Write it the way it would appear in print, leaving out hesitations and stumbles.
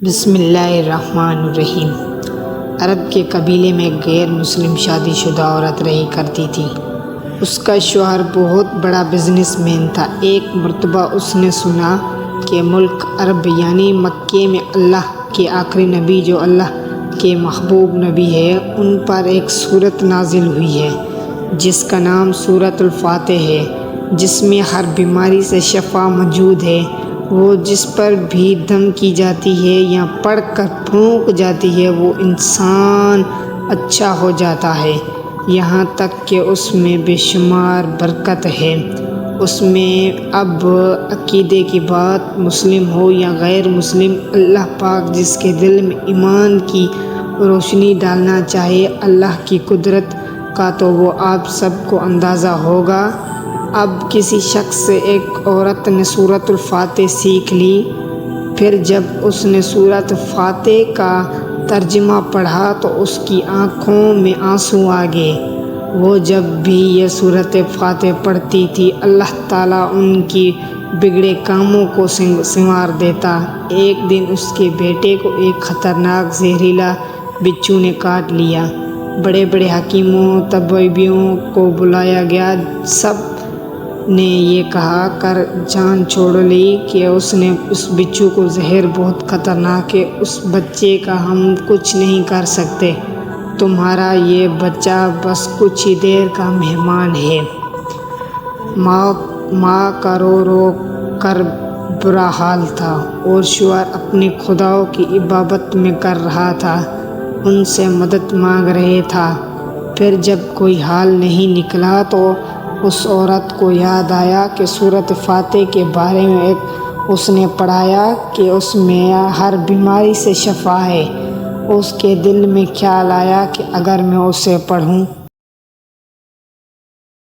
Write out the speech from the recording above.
بسم اللہ الرحمن الرحیم۔ عرب کے قبیلے میں غیر مسلم شادی شدہ عورت رہی کرتی تھی۔ اس کا شوہر بہت بڑا بزنس مین تھا۔ ایک مرتبہ اس نے سنا کہ ملک عرب یعنی مکے میں اللہ کے آخری نبی جو اللہ کے محبوب نبی ہے، ان پر ایک سورت نازل ہوئی ہے جس کا نام سورۃ الفاتح ہے، جس میں ہر بیماری سے شفا موجود ہے۔ وہ جس پر بھی دم کی جاتی ہے یا پڑھ کر پھونک جاتی ہے وہ انسان اچھا ہو جاتا ہے، یہاں تک کہ اس میں بے شمار برکت ہے۔ اس میں اب عقیدے کی بات، مسلم ہو یا غیر مسلم، اللہ پاک جس کے دل میں ایمان کی روشنی ڈالنا چاہے اللہ کی قدرت کا تو وہ آپ سب کو اندازہ ہوگا۔ اب کسی شخص سے ایک عورت نے سورۃ الفاتح سیکھ لی، پھر جب اس نے سورۃ الفاتح کا ترجمہ پڑھا تو اس کی آنکھوں میں آنسو آ گئے۔ وہ جب بھی یہ سورۃ فاتح پڑھتی تھی اللہ تعالیٰ ان کی بگڑے کاموں کو سنوار دیتا۔ ایک دن اس کے بیٹے کو ایک خطرناک زہریلا بچھو نے کاٹ لیا۔ بڑے بڑے حکیموں طبیبوں کو بلایا گیا، سب نے یہ کہا کر جان چھوڑ لی کہ اس بچھو کو زہر بہت خطرناک ہے، اس بچے کا ہم کچھ نہیں کر سکتے، تمہارا یہ بچہ بس کچھ ہی دیر کا مہمان ہے۔ ماں کا رو رو کر برا حال تھا اور شوہر اپنے خداؤں کی عبادت میں کر رہا تھا، ان سے مدد مانگ رہے تھا۔ پھر جب کوئی حل نہیں نکلا تو اس عورت کو یاد آیا کہ سورۃ فاتح کے بارے میں اس نے پڑھا کہ اس میں ہر بیماری سے شفا ہے۔ اس کے دل میں خیال آیا کہ اگر میں اسے پڑھوں